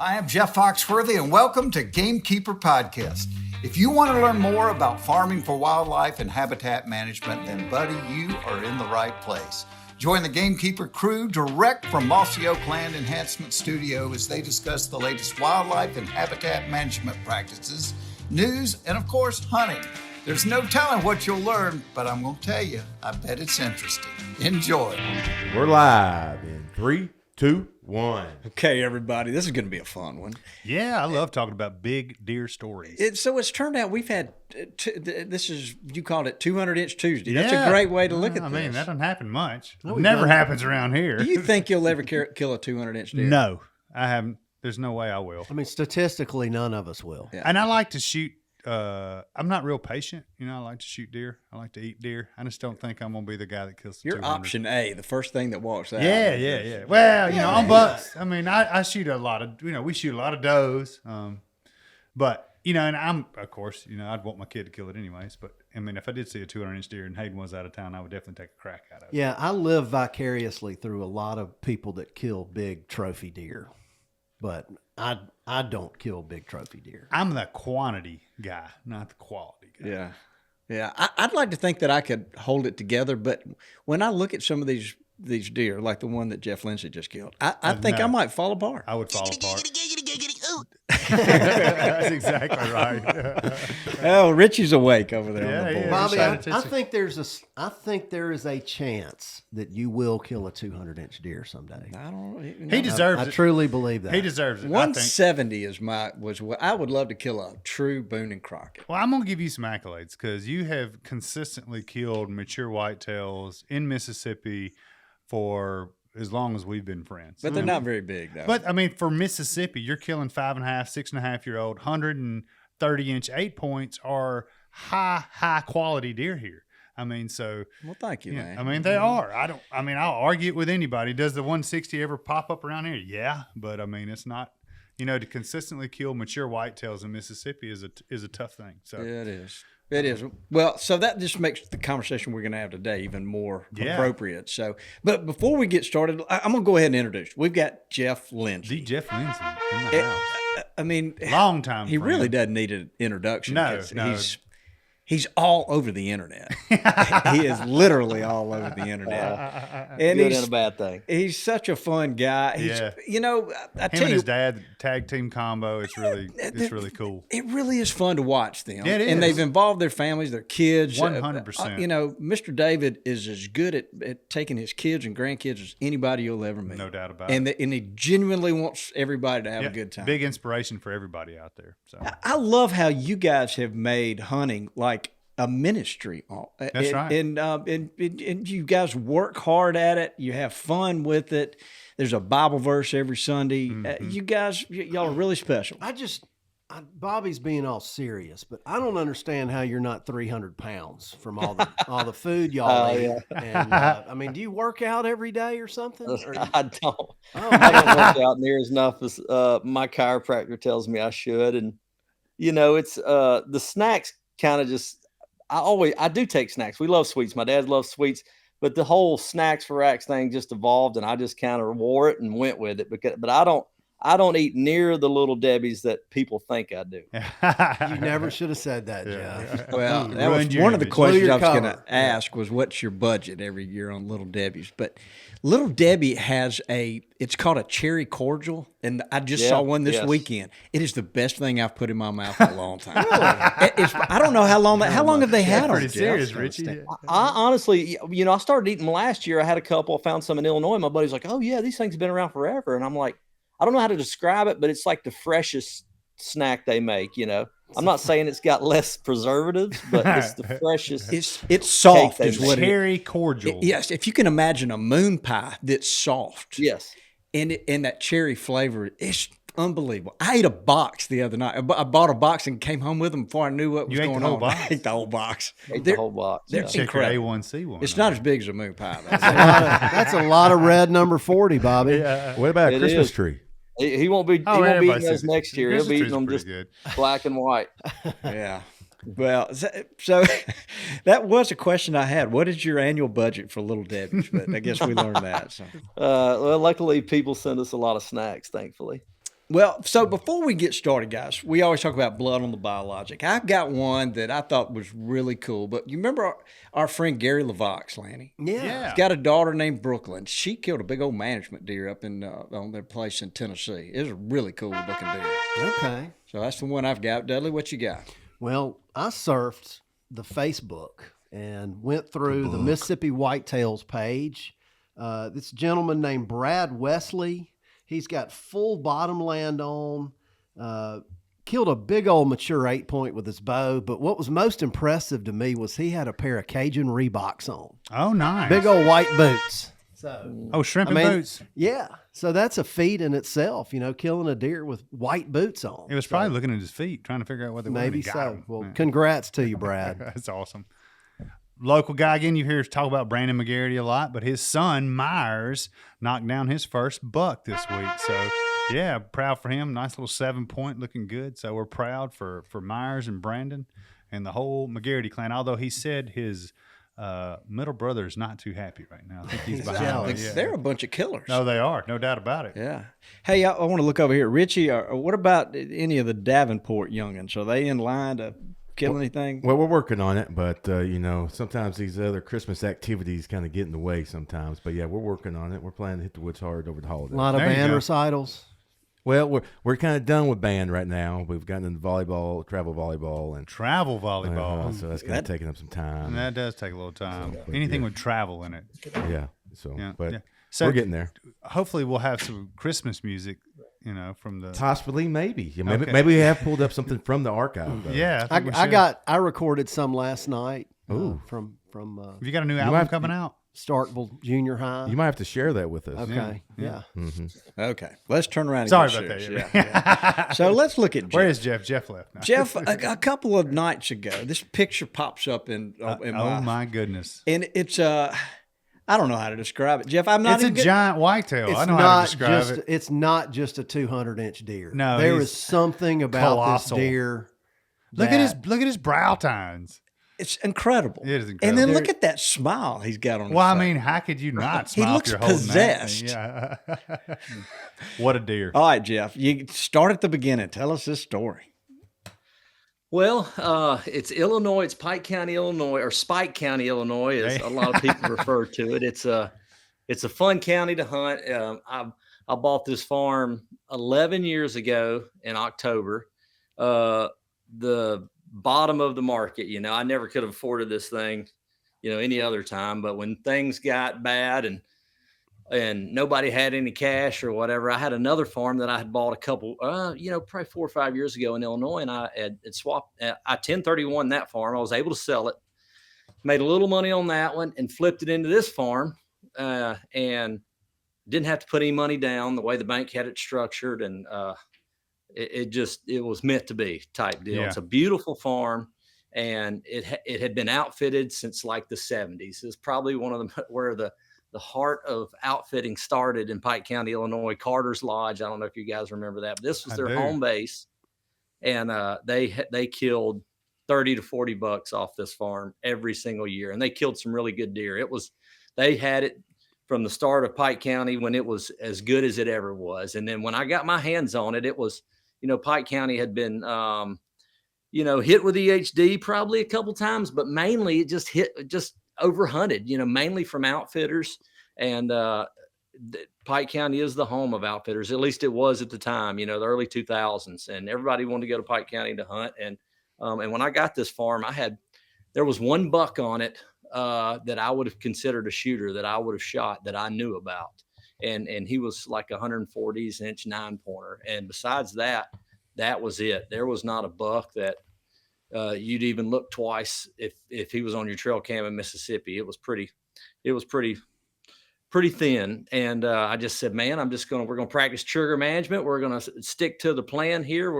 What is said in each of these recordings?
I am Jeff Foxworthy, and welcome to Gamekeeper Podcast. If you want to learn more about farming for wildlife and habitat management, then, buddy, you are in the right place. Join the Gamekeeper crew direct from Mossy Oak Land Enhancement Studio as they discuss the latest wildlife and habitat management practices, news, and, of course, hunting. There's no telling what you'll learn, but I'm going to tell you, I bet it's interesting. Enjoy. We're live in 3, 2, 1. Okay, everybody, this is going to be a fun one. Yeah, I love talking about big deer stories. So it's turned out we've had, you called it 200-inch Tuesday. That's a great way to look at this. I mean, that doesn't happen much. Never happens around here. Do you think you'll ever kill a 200-inch deer? No, I haven't. There's no way I will. I mean, statistically, none of us will. Yeah. And I like to shoot. I'm not real patient. You know, I like to shoot deer. I like to eat deer. I just don't think I'm going to be the guy that kills the You're 200. option A, the first thing that walks out. Yeah. Well, you know, I'm bucks. I mean, I shoot a lot of, we shoot a lot of does. But, and I'm, of course, I'd want my kid to kill it anyways. But, I mean, if I did see a 200-inch deer and Hayden was out of town, I would definitely take a crack at it. Yeah, I live vicariously through a lot of people that kill big trophy deer. But I don't kill big trophy deer. I'm the quantity guy, not the quality guy. Yeah. I'd like to think that I could hold it together, but when I look at some of these deer, like the one that Jeff Lindsay just killed, I think I might fall apart. I would fall apart. That's exactly right. Oh, Richie's awake over there on the board. Yeah. Bobby, Excited I to think there is a chance that you will kill a 200-inch deer someday. I don't. He deserves it. I truly believe that. He deserves it. 170 was what I would love to kill a true Boone and Crockett. Well, I'm going to give you some accolades because you have consistently killed mature whitetails in Mississippi for as long as we've been friends. But they're not very big, though. But, I mean, for Mississippi, you're killing 5.5, 6.5-year-old, 130-inch 8 points are high quality deer here. I mean, so. Well, thank you, man. I mean, they are. I'll argue it with anybody. Does the 160 ever pop up around here? Yeah. But, I mean, it's not, to consistently kill mature whitetails in Mississippi is a tough thing. So yeah, it is. It is. Well, so that just makes the conversation we're going to have today even more appropriate. So, but before we get started, I'm going to go ahead and introduce. We've got Jeff Lindsay. The Jeff Lindsay in the house. I mean, Long time he friend. really doesn't need an introduction. No. He's all over the internet. He is literally all over the internet. And good and a bad thing. He's such a fun guy. He's, I Him tell and you, his dad, the tag team combo, it's really cool. it really is fun to watch them. Yeah, it and is. they've involved their families, their kids. 100%. Mr. David is as good at taking his kids and grandkids as anybody you'll ever meet. No doubt about and it. And he genuinely wants everybody to have a good time. Big inspiration for everybody out there. So I love how you guys have made hunting like a ministry. That's right. And you guys work hard at it. You have fun with it. There's a Bible verse every Sunday. Mm-hmm. You guys, y'all are really special. Bobby's being all serious, but I don't understand how you're not 300 pounds from all the food y'all eat. Yeah. And do you work out every day or something? I don't. I don't work out near as enough as my chiropractor tells me I should. And, it's the snacks kind of just, I do take snacks. We love sweets. My dad loves sweets, but the whole snacks for racks thing just evolved, and I just kind of wore it and went with it. But I don't eat near the little Debbie's that people think I do. You never should have said that, Jeff. Well, that was Ruined your one of the image. questions I was Blew your going to cover. ask was what's your budget every year on Little Debbie's? But Little Debbie has it's called a cherry cordial, and I just saw one this weekend. It is the best thing I've put in my mouth in a long time. I don't know how long have they had them? pretty serious, Richie. I honestly, I started eating them last year. I had a couple. I found some in Illinois. My buddy's like, "Oh yeah, these things have been around forever," and I'm like, I don't know how to describe it, but it's like the freshest snack they make. I'm not saying it's got less preservatives, but it's the freshest. It's soft, cake is what it is. Cherry cordial. Yes, if you can imagine a moon pie that's soft. Yes. And that cherry flavor, it's unbelievable. I ate a box the other night. I bought a box and came home with them before I knew what was You ate going the whole on. box? I ate the whole box. Ate the whole box. They're Yeah. Check your incredible. A1C one. It's not as big as a moon pie, though. That's a lot of red number 40, Bobby. What about a It Christmas is. tree? He won't be. He Oh, won't be everybody eating those says next year. He'll Christmas be eating tree's them pretty just good. black and white. Yeah. Well, so that was a question I had. What is your annual budget for Little Debbie's? But I guess we learned that. So. Well, luckily, people send us a lot of snacks, thankfully. Well, so before we get started, guys, we always talk about blood on the biologic. I've got one that I thought was really cool. But you remember our friend Gary LaVox, Lanny? Yeah. He's got a daughter named Brooklyn. She killed a big old management deer up in on their place in Tennessee. It was a really cool looking deer. Okay. So that's the one I've got. Dudley, what you got? Well, I surfed the Facebook and went through the Mississippi Whitetails page. This gentleman named Brad Wesley, he's got full bottomland on, killed a big old mature 8-point with his bow. But what was most impressive to me was he had a pair of Cajun Reeboks on. Oh, nice. Big old white boots. So, shrimp and boots. Yeah. So that's a feat in itself, killing a deer with white boots on. It was probably looking at his feet, trying to figure out what they were. Maybe got so. him. Well, Yeah. congrats to you, Brad. That's awesome. Local guy again. You hear us talk about Brandon McGarity a lot, but his son Myers knocked down his first buck this week. So yeah, proud for him. Nice little 7-point, looking good. So we're proud for Myers and Brandon and the whole McGarity clan. Although he said his middle brother is not too happy right now. I think he's behind. Yeah. They're a bunch of killers. No, they are. No doubt about it. Yeah. Hey, I want to look over here. Richie, what about any of the Davenport youngins? Are they in line to kill anything? Well, we're working on it, but sometimes these other Christmas activities kind of get in the way sometimes. But yeah, we're working on it. We're planning to hit the woods hard over the holidays. A lot of There you band go. recitals. Well, we're kind of done with band right now. We've gotten into volleyball, travel volleyball, and Travel volleyball. so that's kind of taking up some time. And that does take a little time. Anything with travel in it. Yeah. So, Yeah. but Yeah. So we're getting there. Hopefully, we'll have some Christmas music. From the. Possibly, maybe. Yeah, maybe, Okay. maybe we have pulled up something from the archive. Though. Yeah, I, think we should. I recorded some last night. From Have you got a new might album have- coming out? Starkville Junior High. You might have to share that with us. Okay. Yeah. Yeah. Okay. Let's turn around and Sorry get about serious. that. Yeah. So let's look at Jeff. Where is Jeff? Jeff left. now. Jeff, a couple of nights ago, this picture pops up in Oh my goodness! and it's I don't know how to describe it, Jeff. I'm not It's a even good- giant whitetail. It's I know how to not describe just it. it's not just a 200-inch deer. No, there he's is something about colossal. this deer. Look at his brow tines. It's incredible. It is And incredible. then look at that smile he's got on his Well, I face. mean, how could you not He smile? looks if you're holding that thing? possessed. Yeah. What a deer! All right, Jeff, you start at the beginning. Tell us this story. Well, it's Illinois. It's Pike County, Illinois, or Spike County, Illinois, as Hey. a lot of people refer to it. It's a fun county to hunt. I bought this farm 11 years ago in October. The bottom of the market. I never could have afforded this thing, any other time. But when things got bad and nobody had any cash or whatever, I had another farm that I had bought a couple, probably 4 or 5 years ago in Illinois, and I had swapped. I 1031 that farm. I was able to sell it, made a little money on that one, and flipped it into this farm, and didn't have to put any money down. The way the bank had it structured, and it was meant to be type deal. Yeah. It's a beautiful farm, and it had been outfitted since like the 70s. It's probably one of them where the heart of outfitting started in Pike County, Illinois, Carter's Lodge. I don't know if you guys remember that, but this was I their do. home base. And they killed 30 to 40 bucks off this farm every single year. And they killed some really good deer. They had it from the start of Pike County when it was as good as it ever was. And then when I got my hands on it, it was, Pike County had been, hit with EHD probably a couple times, but mainly it just overhunted, mainly from outfitters. And Pike County is the home of outfitters. At least it was at the time, the early 2000s, and everybody wanted to go to Pike County to hunt. And when I got this farm, there was one buck on it that I would have considered a shooter, that I would have shot, that I knew about. And he was like 140 inch 9-pointer. And besides that, that was it. There was not a buck that you'd even look twice if he was on your trail cam in Mississippi. It was pretty thin. And I just said, man, we're going to practice trigger management. We're going to stick to the plan here.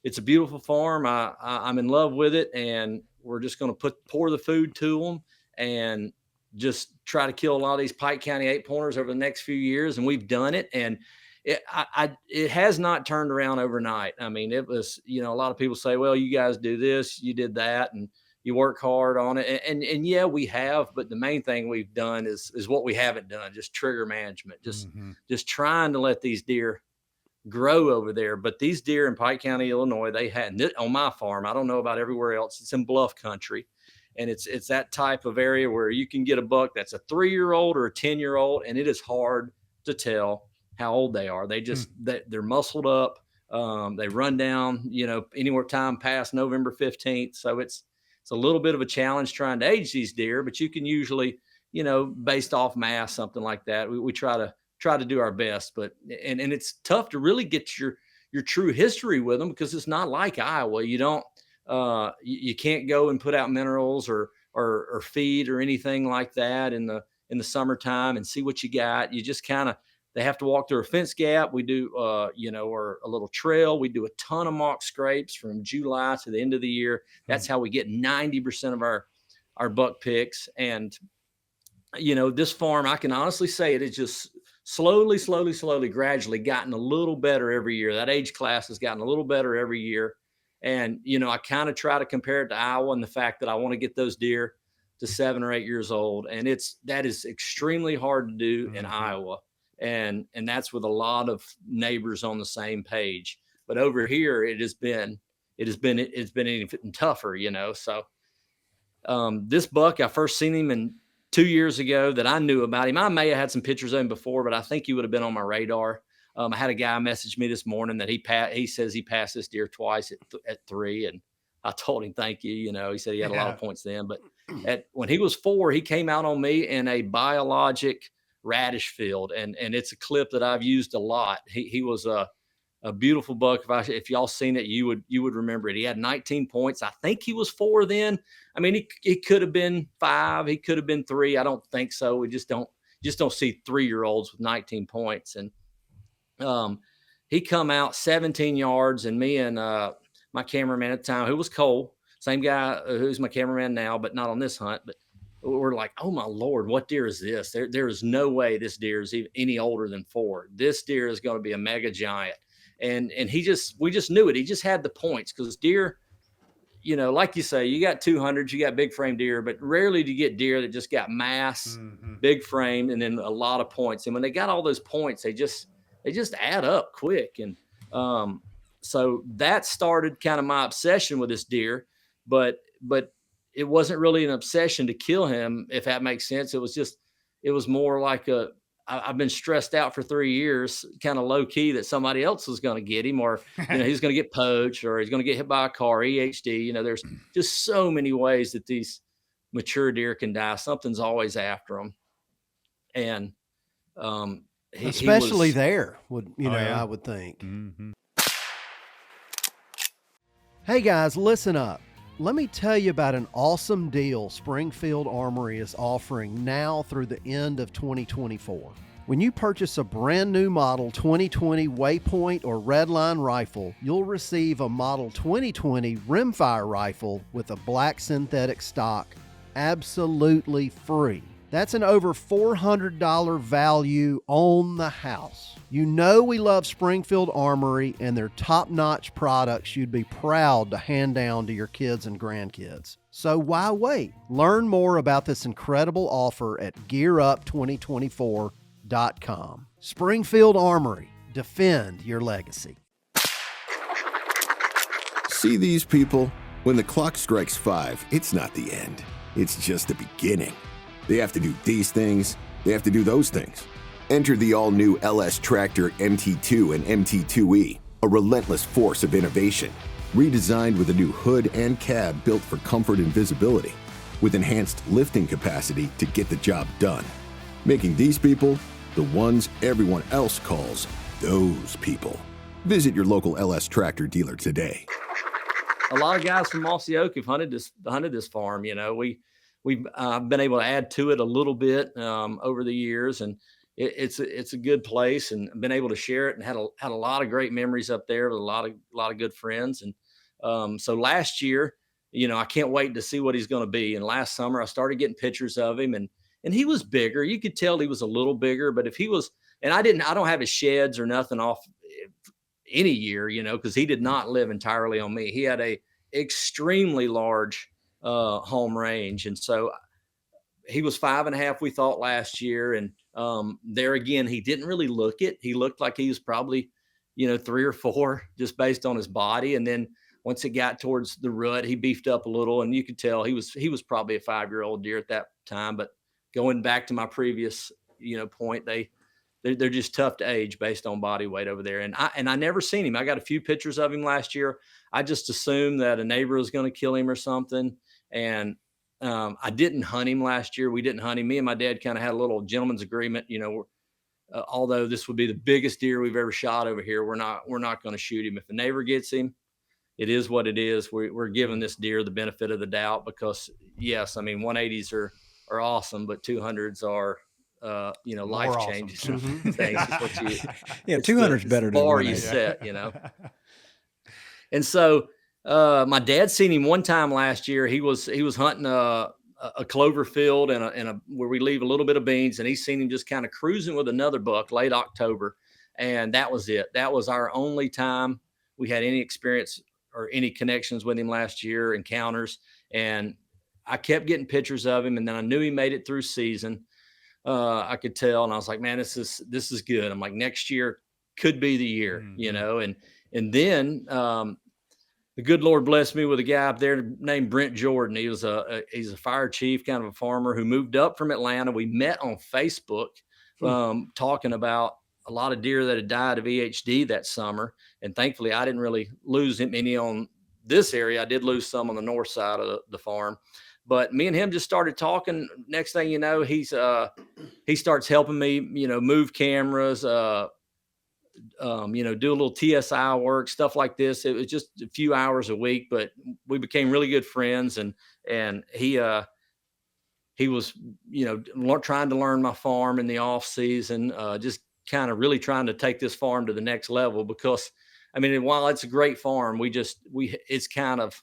It's a beautiful farm. I'm in love with it. And we're just going to pour the food to them and just try to kill a lot of these Pike County 8-pointers over the next few years. And we've done it. And it has not turned around overnight. I mean, it was, a lot of people say, well, you guys do this, you did that, and you work hard on it. And yeah, we have, but the main thing we've done is what we haven't done, just trigger management, just trying to let these deer grow over there. But these deer in Pike County, Illinois, they had on my farm. I don't know about everywhere else. It's in bluff country. And it's that type of area where you can get a buck that's a 3-year-old or a 10-year-old, and it is hard to tell how old they are. They just they're muscled up. They run down, anywhere time past November 15th. So it's a little bit of a challenge trying to age these deer, but you can usually, based off mass, something like that. We try to do our best, but and it's tough to really get your true history with them because it's not like Iowa. You don't. You can't go and put out minerals or feed or anything like that in the summertime and see what you got. You just they have to walk through a fence gap. We do, or a little trail. We do a ton of mock scrapes from July to the end of the year. That's how we get 90% of our buck picks. And, this farm, I can honestly say it is just slowly, gradually gotten a little better every year. That age class has gotten a little better every year. And, I kind of try to compare it to Iowa and the fact that I want to get those deer to 7 or 8 years old. And that is extremely hard to do in Iowa. And that's with a lot of neighbors on the same page. But over here, it's been even tougher, So this buck, I first seen him 2 years ago that I knew about him. I may have had some pictures of him before, but I think he would have been on my radar. I had a guy message me this morning that he says he passed this deer twice at 3, and I told him thank you. He said he had a lot of points then, but when he was 4, he came out on me in a biologic radish field, and it's a clip that I've used a lot. He was a beautiful buck. If y'all seen it, you would remember it. He had 19 points. I think he was 4 then. I mean, he could have been 5. He could have been 3. I don't think so. We just don't see 3-year-olds with 19 points. And he come out 17 yards, and me and my cameraman at the time, who was Cole, same guy who's my cameraman now, but not on this hunt. But we're like, oh my Lord, what deer is this? There is no way this deer is any older than 4. This deer is going to be a mega giant. And we just knew it. He just had the points because deer, like you say, you got 200s, you got big frame deer, but rarely do you get deer that just got mass, big frame, and then a lot of points. And when they got all those points, they just add up quick. And so that started kind of my obsession with this deer, but it wasn't really an obsession to kill him, if that makes sense. It was more like I've been stressed out for 3 years, kind of low key, that somebody else was going to get him, or he's going to get poached, or he's going to get hit by a car, EHD. There's just so many ways that these mature deer can die. Something's always after them. And especially there, I would think. Mm-hmm. Hey guys, listen up. Let me tell you about an awesome deal Springfield Armory is offering now through the end of 2024. When you purchase a brand new model 2020 Waypoint or Redline rifle, you'll receive a model 2020 Rimfire rifle with a black synthetic stock absolutely free. That's an over $400 value on the house. We love Springfield Armory and their top-notch products you'd be proud to hand down to your kids and grandkids. So why wait? Learn more about this incredible offer at GearUp2024.com. Springfield Armory. Defend your legacy. See these people? When the clock strikes 5, it's not the end. It's just the beginning. They have to do these things. They have to do those things. Enter the all-new LS Tractor MT2 and MT2E, a relentless force of innovation. Redesigned with a new hood and cab built for comfort and visibility, with enhanced lifting capacity to get the job done. Making these people the ones everyone else calls those people. Visit your local LS Tractor dealer today. A lot of guys from Mossy Oak have hunted this farm. We've been able to add to it a little bit over the years, and it's a good place, and been able to share it, and had a lot of great memories up there with a lot of good friends. And so last year, I can't wait to see what he's going to be. And last summer, I started getting pictures of him, and he was bigger. You could tell he was a little bigger, but if he was, and I don't have his sheds or nothing off any year, because he did not live entirely on me. He had a extremely large home range. And so he was 5.5, we thought, last year. And there again, he didn't really look it. He looked like he was probably, 3 or 4 just based on his body. And then once it got towards the rut, he beefed up a little, and you could tell he was probably a 5-year-old deer at that time. But going back to my previous, point, they're just tough to age based on body weight over there. And I never seen him. I got a few pictures of him last year. I just assumed that a neighbor was going to kill him or something. And I didn't hunt him last year. We didn't hunt him. Me and my dad kind of had a little gentleman's agreement, although this would be the biggest deer we've ever shot over here, we're not going to shoot him. If a neighbor gets him, it is what it is. We're giving this deer the benefit of the doubt because, yes, I mean, 180s are awesome, but 200s are, life changing awesome. things. 200's better than bar 180. you set, And so my dad seen him one time last year. He was hunting a clover field and where we leave a little bit of beans, and he's seen him just kind of cruising with another buck late October, and that was it. That was our only time we had any experience or any connections with him last year, encounters. And I kept getting pictures of him, and then I knew he made it through season. I could tell, and I was like, man, this is good. I'm like, next year could be the year, and then the good Lord blessed me with a guy up there named Brent Jordan. He's a fire chief, kind of a farmer who moved up from Atlanta. We met on Facebook, talking about a lot of deer that had died of EHD that summer. And thankfully I didn't really lose any on this area. I did lose some on the north side of the farm, but me and him just started talking. Next thing you know, he starts helping me, move cameras, do a little TSI work, stuff like this. It was just a few hours a week, but we became really good friends. And he was, trying to learn my farm in the off season, just kind of really trying to take this farm to the next level, because I mean, while it's a great farm, it's kind of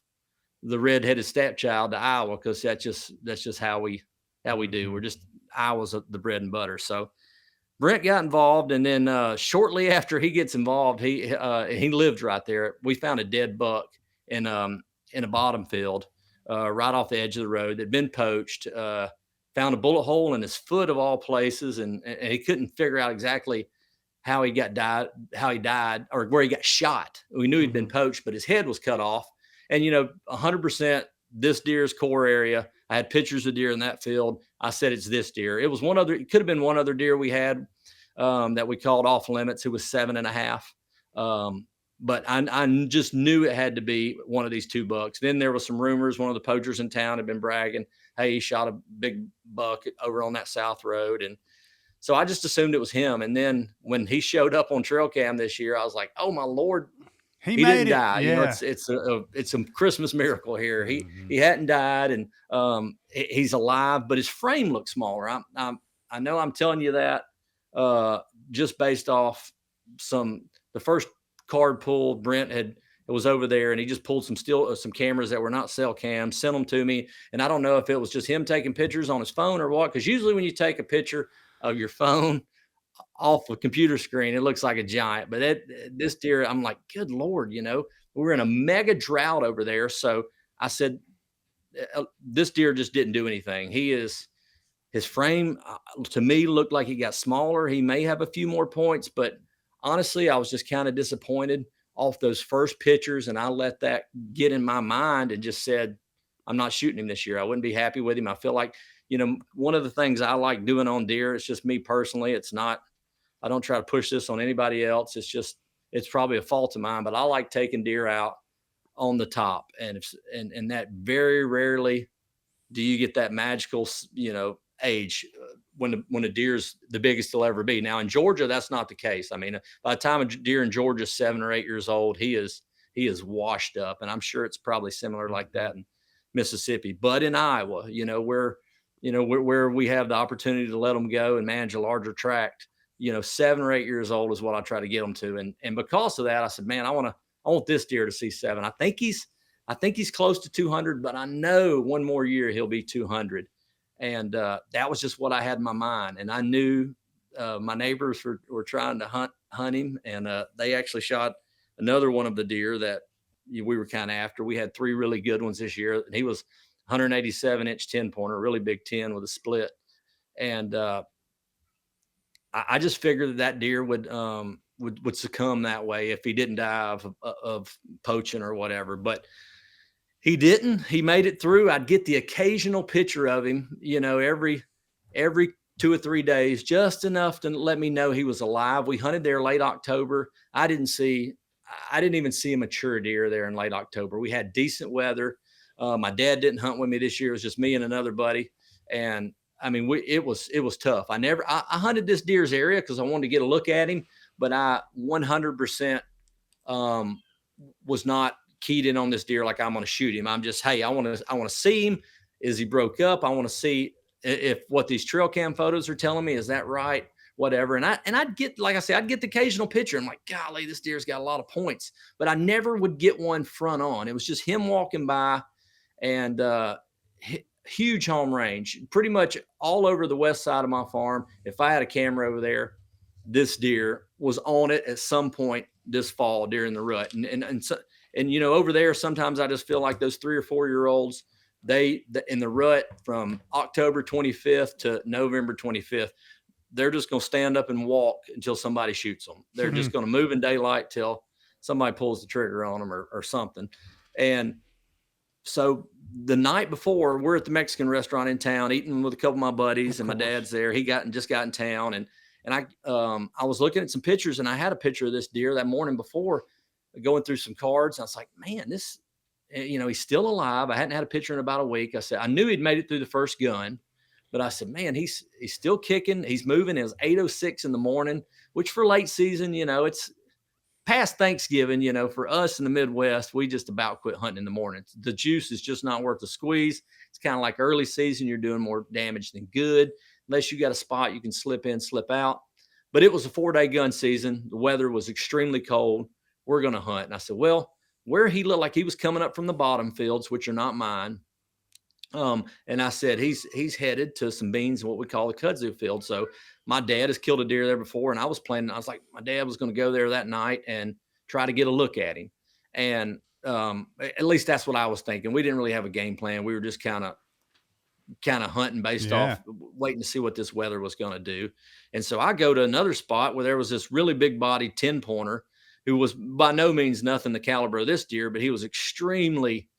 the redheaded stepchild to Iowa, because that's just how we do. We're just, Iowa's the bread and butter. So Brent got involved, and then shortly after he gets involved, he lived right there. We found a dead buck in a bottom field right off the edge of the road that'd been poached. Found a bullet hole in his foot of all places, and he couldn't figure out exactly how he died, or where he got shot. We knew he'd been poached, but his head was cut off. And 100% this deer's core area. I had pictures of deer in that field. I said it's this deer. It was one other. It could have been one other deer we had that we called off limits. It was 7.5. But I just knew it had to be one of these 2 bucks. Then there was some rumors. One of the poachers in town had been bragging, hey, he shot a big buck over on that south road. And so I just assumed it was him. And then when he showed up on trail cam this year, I was like, oh my Lord, he didn't die. Yeah. It's a Christmas miracle here. He hadn't died, and he's alive, but his frame looks smaller. I know I'm telling you that just based off the first card pull Brent it was over there, and he just pulled some cameras that were not cell cams, sent them to me. And I don't know if it was just him taking pictures on his phone or what, because usually when you take a picture of your phone off a computer screen, it looks like a giant. But this deer, I'm like, good Lord, we're in a mega drought over there. So I said, this deer just didn't do anything. His frame to me looked like he got smaller. He may have a few more points, but honestly, I was just kind of disappointed off those first pictures. And I let that get in my mind and just said, I'm not shooting him this year. I wouldn't be happy with him. I feel like, one of the things I like doing on deer, it's just me personally. I don't try to push this on anybody else. It's probably a fault of mine, but I like taking deer out on the top. And that very rarely do you get that magical, age when a deer's the biggest he'll ever be. Now in Georgia, that's not the case. I mean, by the time a deer in Georgia is 7 or 8 years old, he is washed up. And I'm sure it's probably similar like that in Mississippi, but in Iowa, where we have the opportunity to let them go and manage a larger tract, 7 or 8 years old is what I try to get them to. And because of that, I said, man, I want this deer to see 7. I think he's close to 200, but I know one more year he'll be 200. And that was just what I had in my mind. And I knew my neighbors were trying to hunt him, and they actually shot another one of the deer that we were kind of after. We had 3 really good ones this year, and he was 187-inch 10-pointer, really big 10 with a split. And I just figured that deer would would succumb that way if he didn't die of poaching or whatever. But he didn't. He made it through. I'd get the occasional picture of him, every 2 or 3 days, just enough to let me know he was alive. We hunted there late October. I didn't even see a mature deer there in late October. We had decent weather. My dad didn't hunt with me this year. It was just me and another buddy. And I mean, it was tough. I hunted this deer's area because I wanted to get a look at him, but I 100% was not keyed in on this deer like I'm going to shoot him. I'm just, hey, I want to see him. Is he broke up? I want to see if what these trail cam photos are telling me, is that right? Whatever. And I'd get, like I said, I'd get the occasional picture. I'm like, golly, this deer's got a lot of points, but I never would get one front on. It was just him walking by, and huge home range, pretty much all over the west side of my farm. If I had a camera over there, this deer was on it at some point this fall during the rut. And over there, sometimes I just feel like those 3 or 4 year olds, in the rut from October 25th to November 25th, they're just going to stand up and walk until somebody shoots them. They're just going to move in daylight till somebody pulls the trigger on them or something. And so the night before, we're at the Mexican restaurant in town eating with a couple of my buddies, and my dad's there. He just got in town, and I was looking at some pictures, and I had a picture of this deer that morning before, going through some cards. And I was like, man, this, he's still alive. I hadn't had a picture in about a week. I said, I knew he'd made it through the first gun, but I said, man, he's still kicking. He's moving. It was 8:06 in the morning, which for late season, it's past Thanksgiving, for us in the Midwest, we just about quit hunting in the morning. The juice is just not worth the squeeze. It's kind of like early season. You're doing more damage than good, unless you got a spot you can slip in, slip out. But it was a 4-day gun season. The weather was extremely cold. We're going to hunt. And I said, well, where he looked like he was coming up from the bottom fields, which are not mine. And I said, he's headed to some beans, what we call the kudzu field. So my dad has killed a deer there before. And I was like, my dad was going to go there that night and try to get a look at him. And at least that's what I was thinking. We didn't really have a game plan. We were just kind of hunting based off waiting to see what this weather was going to do. And so I go to another spot where there was this really big bodied 10-pointer who was by no means nothing the caliber of this deer, but he was extremely,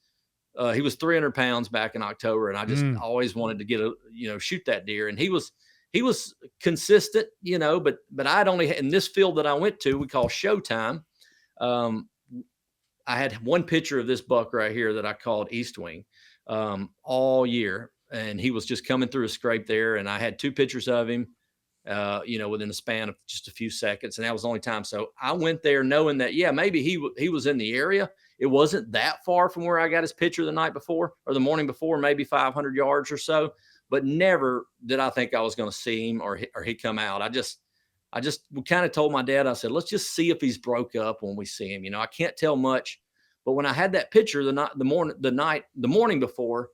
he was 300 pounds back in October. And I just always wanted to get shoot that deer. And he was consistent, but I'd only, in this field that I went to, we call Showtime. I had one picture of this buck right here that I called East Wing all year. And he was just coming through a scrape there. And I had 2 pictures of him, within the span of just a few seconds. And that was the only time. So I went there knowing that, maybe he was in the area. It wasn't that far from where I got his picture the night before or the morning before, maybe 500 yards or so, but never did I think I was going to see him or he'd come out. I just kind of told my dad, I said, let's just see if he's broke up when we see him. I can't tell much, but when I had that picture the morning before,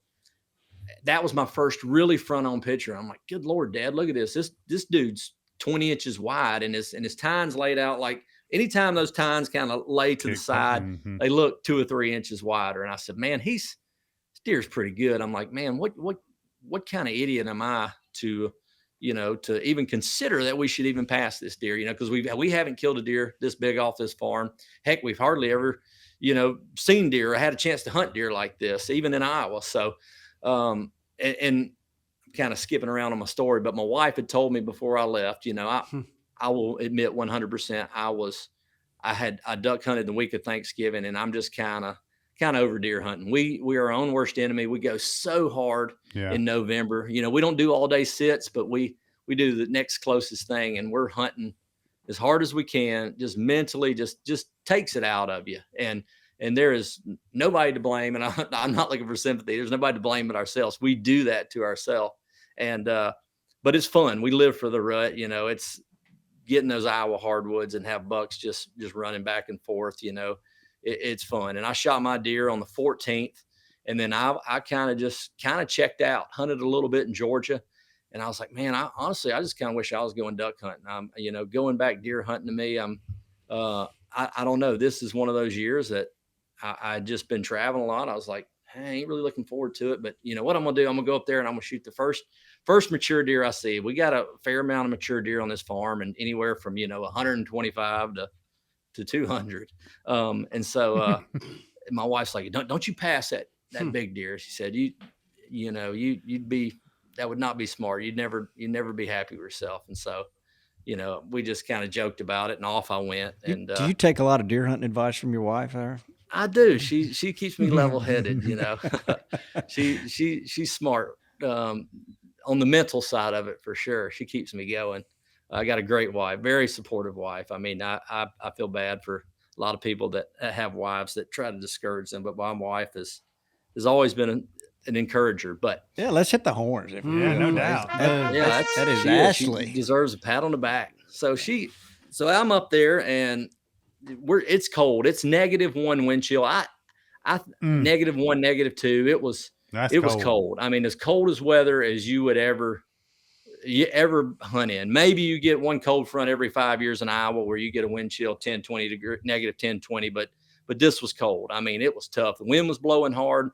that was my first really front on picture. I'm like, good Lord, Dad, look at this. This dude's 20 inches wide and his tines laid out like anytime those tines kind of lay to the side, they look 2 or 3 inches wider. And I said, man, this deer's pretty good. I'm like, man, what kind of idiot am I to even consider that we should even pass this deer, because we haven't killed a deer this big off this farm. Heck, we've hardly ever, seen deer or had a chance to hunt deer like this, even in Iowa. So, and I'm kind of skipping around on my story, but my wife had told me before I left, I will admit 100% I duck hunted the week of Thanksgiving, and I'm just kind of over deer hunting. We are our own worst enemy. We go so hard in November. We don't do all day sits, but we do the next closest thing, and we're hunting as hard as we can, just mentally, just takes it out of you. And there is nobody to blame. And I'm not looking for sympathy. There's nobody to blame but ourselves. We do that to ourselves. And, but it's fun. We live for the rut. It's getting those Iowa hardwoods and have bucks just running back and forth. It's fun. And I shot my deer on the 14th. And then I kind of checked out, hunted a little bit in Georgia. And I was like, man, I just kind of wish I was going duck hunting. Going back deer hunting to me, I don't know. This is one of those years that I just been traveling a lot. I was like, I ain't really looking forward to it, but you know what I'm going to do? I'm going to go up there and I'm going to shoot the first mature deer I see. We got a fair amount of mature deer on this farm, and anywhere from, 125 to 200. And so, my wife's like, don't you pass that big deer. She said, you'd be, that would not be smart. You'd never be happy with yourself. And so, we just kind of joked about it, and off I went. And do you take a lot of deer hunting advice from your wife, or? I do. She keeps me level headed. She's smart on the mental side of it, for sure. She keeps me going. I got a great wife, very supportive wife. I mean, I feel bad for a lot of people that have wives that try to discourage them, but my wife has always been an encourager. But yeah, let's hit the horns. No doubt. That is Ashley. She deserves a pat on the back. So I'm up there, and it's cold. It's -1 wind chill. -1, -2. It was cold. I mean, as cold as weather as you would ever hunt in. Maybe you get one cold front every 5 years in Iowa where you get a wind chill -10, 20, but this was cold. I mean, it was tough. The wind was blowing hard.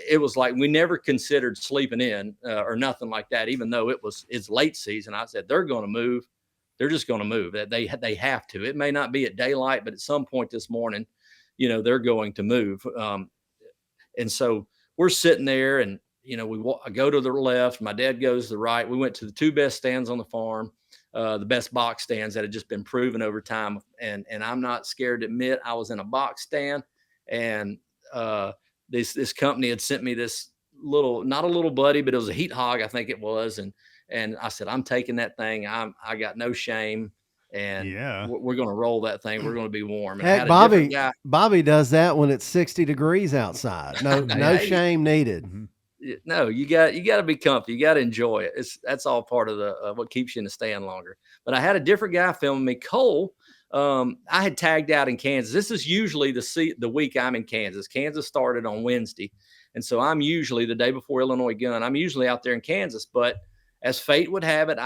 It was like we never considered sleeping in or nothing like that, even though it's late season. I said, they're going to move. They're just going to move. They have to. It may not be at daylight, but at some point this morning, they're going to move. And so we're sitting there, and I go to the left, my dad goes to the right. We went to the 2 best stands on the farm, the best box stands that had just been proven over time. And I'm not scared to admit I was in a box stand, and this company had sent me this not a little buddy, but it was a heat hog, I think it was. And I said, I'm taking that thing. I got no shame. And we're going to roll that thing. We're going to be warm. And Heck, Bobby does that when it's 60 degrees outside. No shame needed. No, you got to be comfy. You got to enjoy it. That's all part of what keeps you in the stand longer. But I had a different guy filming me. Cole, I had tagged out in Kansas. This is usually the week I'm in Kansas. Kansas started on Wednesday. And so I'm usually the day before Illinois Gun. I'm usually out there in Kansas, but as fate would have it,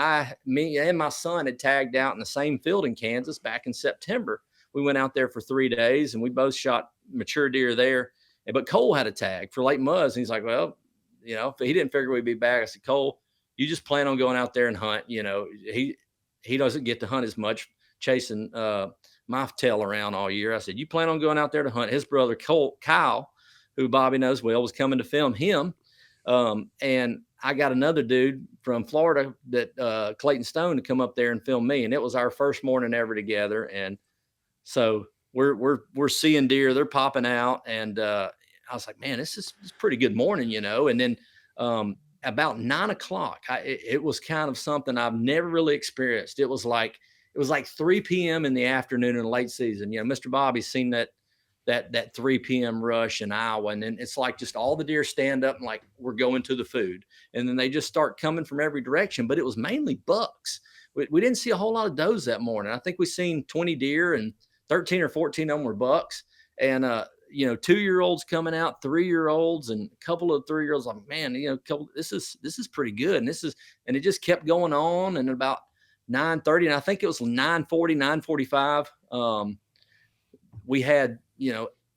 me and my son had tagged out in the same field in Kansas back in September. We went out there for 3 days, and we both shot mature deer there. But Cole had a tag for Lake Muzz, and he's like, well, if he didn't figure we'd be back. I said, Cole, you just plan on going out there and hunt. He doesn't get to hunt as much, chasing my tail around all year. I said, you plan on going out there to hunt. His brother Kyle, who Bobby knows well, was coming to film him. And I got another dude from Florida, that Clayton Stone, to come up there and film me. And it was our first morning ever together. And so we're seeing deer, they're popping out. And I was like, man, this is pretty good morning, And then about 9 o'clock, it was kind of something I've never really experienced. It was like 3 p.m. in the afternoon in the late season. Mr. Bobby's seen that 3 p.m. rush in Iowa. And then it's like just all the deer stand up and like, we're going to the food. And then they just start coming from every direction, but it was mainly bucks. We didn't see a whole lot of does that morning. I think we seen 20 deer, and 13 or 14 of them were bucks. And, 2-year-olds coming out, 3-year-olds, and a couple of 3-year-olds. Like, man, this is pretty good. And it just kept going on. And about 9:30, and I think it was 9:40, 9:45. We had,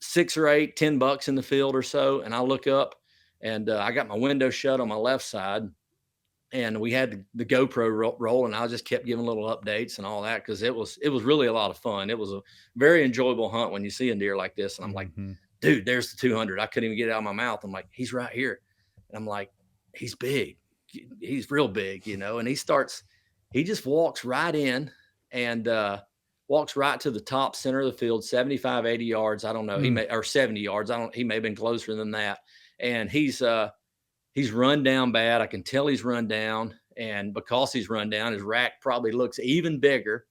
6 or 8, 10 bucks in the field or so. And I look up, and I got my window shut on my left side, and we had the GoPro roll, and I just kept giving little updates and all that, because it was really a lot of fun. It was a very enjoyable hunt when you see a deer like this. And I'm like, dude, there's the 200. I couldn't even get it out of my mouth. I'm like, he's right here. And I'm like, he's big. He's real big, and he just walks right in, and walks right to the top center of the field, 75, 80 yards. I don't know. Or 70 yards. He may have been closer than that. And he's run down bad. I can tell he's run down. And because he's run down, his rack probably looks even bigger.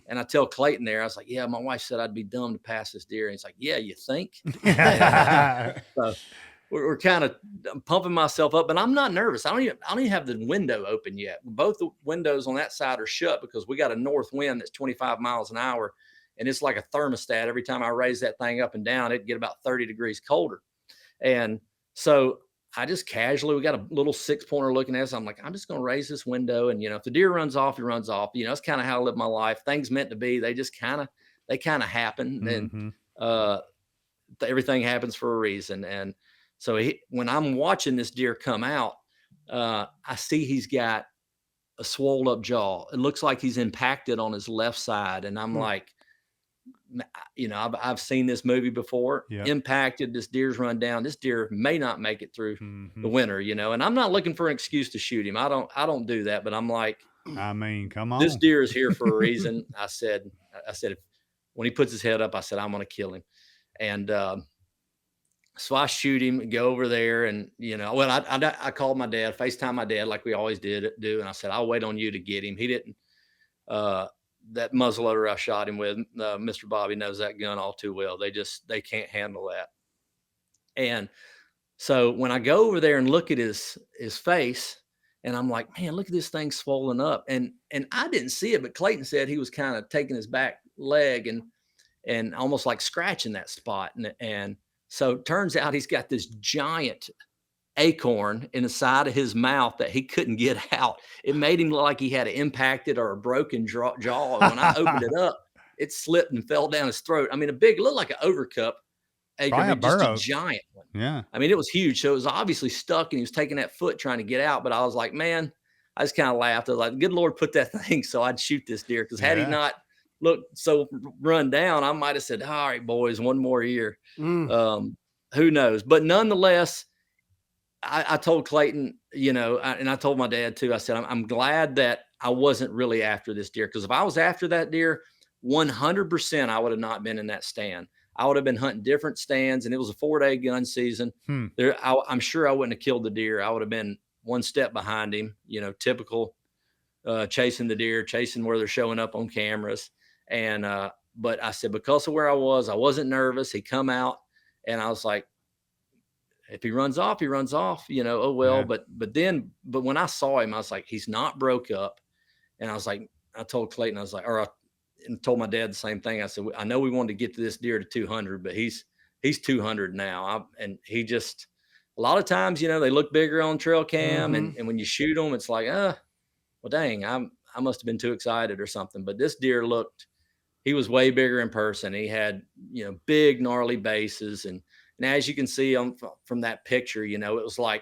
And I tell Clayton there, I was like, yeah, my wife said I'd be dumb to pass this deer. And he's like, yeah, you think? So we're kind of pumping myself up, but I'm not nervous. I don't even have the window open yet. Both the windows on that side are shut because we got a north wind that's 25 miles an hour, and it's like a thermostat. Every time I raise that thing up and down, it'd get about 30 degrees colder. And so I just casually, we got a little 6-pointer looking at us. I'm like, I'm just going to raise this window. And, if the deer runs off, he runs off. It's kind of how I live my life. Things meant to be. They just kind of happen. And everything happens for a reason. And So when I'm watching this deer come out, I see he's got a swole up jaw. It looks like he's impacted on his left side. And I'm like, you know, I've seen this movie before. Yep. Impacted, this deer's run down. This deer may not make it through the winter, you know. And I'm not looking for an excuse to shoot him. I don't do that. But I'm like, I mean, come on. This deer is here for a reason. I said, when he puts his head up, I said, I'm going to kill him. And so I shoot him and go over there. And, you know, well, I called my dad, FaceTime my dad like we always do. And I said, I'll wait on you to get him. He didn't, that muzzleloader I shot him with, Mr. Bobby knows that gun all too well. They can't handle that. And so when I go over there and look at his face, and I'm like, man, look at this thing swollen up. And I didn't see it, but Clayton said he was kind of taking his back leg and almost like scratching that spot. And so it turns out he's got this giant acorn in the side of his mouth that he couldn't get out. It made him look like he had an impacted or a broken jaw. And when I opened it up, it slipped and fell down his throat. I mean, it looked like an overcup acorn, just a giant one. Yeah. I mean, it was huge. So it was obviously stuck and he was taking that foot trying to get out. But I was like, man, I just kind of laughed. I was like, good Lord, put that thing so I'd shoot this deer. Because had he not looked so run down, I might have said, all right, boys, one more year. Who knows? But nonetheless, I told Clayton, you know, and I told my dad too, I said, I'm glad that I wasn't really after this deer. Because if I was after that deer, 100% I would have not been in that stand. I would have been hunting different stands, and it was a 4-day gun season. I'm sure I wouldn't have killed the deer. I would have been one step behind him, you know, typical chasing the deer, chasing where they're showing up on cameras. And but I said, because of where I wasn't nervous. He come out, and I was like, if he runs off, he runs off, you know, oh, well, but when I saw him, I was like, he's not broke up. And I was like, I told Clayton, I was like, and told my dad the same thing. I said, I know we wanted to get to this deer to 200, but he's 200 now. And he just, a lot of times, you know, they look bigger on trail cam and when you shoot them, it's like, well, dang, I must've been too excited or something. But this deer he was way bigger in person. He had, you know, big gnarly bases. And as you can see from that picture, you know, it was like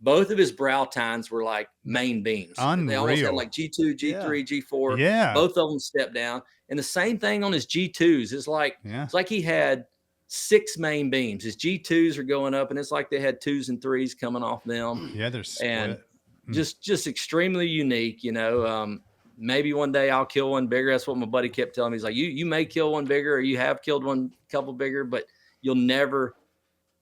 both of his brow tines were like main beams. Unreal. They almost had like G2, G3, G4. Yeah. Both of them stepped down. And the same thing on his G2s. It's like he had 6 main beams. His G2s are going up, and it's like they had 2s and 3s coming off them. Yeah, they're split. And just extremely unique, you know. Maybe one day I'll kill one bigger. That's what my buddy kept telling me. He's like, you may kill one bigger, or you have killed one couple bigger, but you'll never.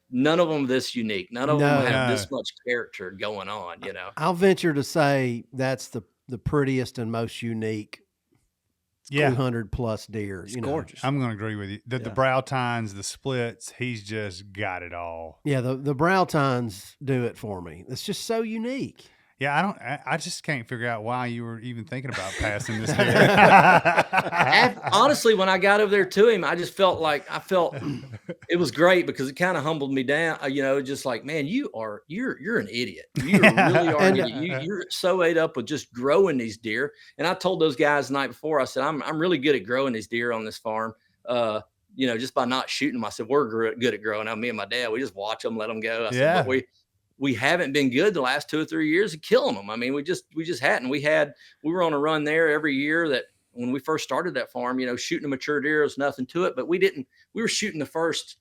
None of them this unique. None of them have this much character going on, you know. I'll venture to say that's the prettiest and most unique 200 plus deer. It's gorgeous. I'm going to agree with you. The brow tines, the splits, he's just got it all. Yeah, the brow tines do it for me. It's just so unique. Yeah, I just can't figure out why you were even thinking about passing this deer. Honestly, when I got over there to him, I just felt it was great because it kind of humbled me down. You know, just like, man, you're an idiot. You really are an idiot. You're so ate up with just growing these deer. And I told those guys the night before, I said, I'm really good at growing these deer on this farm. You know, just by not shooting them. I said, we're good at growing. Now, me and my dad, we just watch them, let them go. I said, but we haven't been good the last 2 or 3 years of killing them. I mean, we just hadn't. We were on a run there every year that when we first started that farm, you know, shooting a mature deer was nothing to it, but we were shooting the first,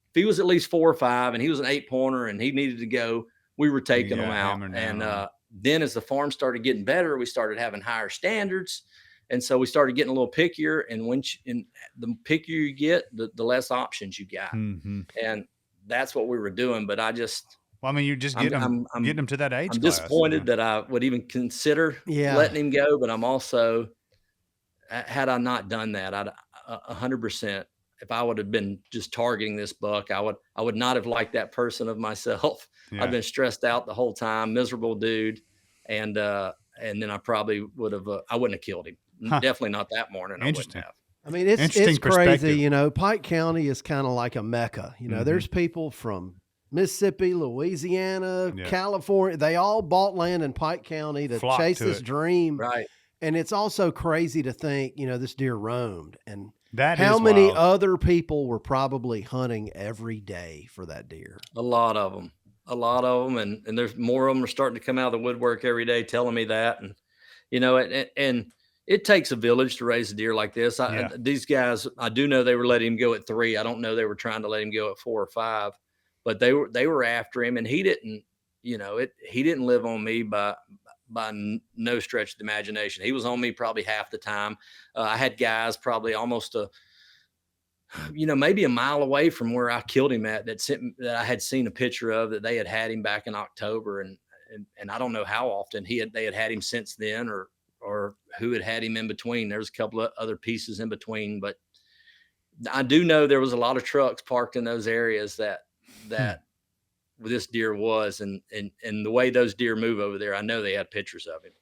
if he was at least 4 or 5 and he was an 8-pointer and he needed to go, we were taking them out. And then as the farm started getting better, we started having higher standards. And so we started getting a little pickier, and the pickier you get, the less options you got. And that's what we were doing. But well, I mean, you just getting him to that age. I'm disappointed that I would even consider letting him go, but I'm also, had I not done that, I'd 100%. If I would have been just targeting this buck, I would not have liked that person of myself. I've been stressed out the whole time, miserable dude, and then I probably would have. I wouldn't have killed him. Definitely not that morning. I wouldn't have. I mean, it's crazy. You know, Pike County is kind of like a mecca. You know, there's people from Mississippi, Louisiana, California. They all bought land in Pike County to chase this dream. Right. And it's also crazy to think, you know, this deer roamed, and how many wild. other people were probably hunting every day for that deer. A lot of them. a lot of them, and there's more of them are starting to come out of the woodwork every day telling me that. And, and it takes a village to raise a deer like this. These guys, I do know they were letting him go at 3. I don't know they were trying to let him go at 4 or 5, but they were after him, and he didn't, he didn't live on me by no stretch of the imagination. He was on me probably half the time. I had guys probably almost maybe a mile away from where I killed him at that I had seen a picture of, that they had him back in October. And I don't know how often they had him since then, or who had him in between. There's a couple of other pieces in between, but I do know there was a lot of trucks parked in those areas that this deer was, and the way those deer move over there, I know they had pictures of him.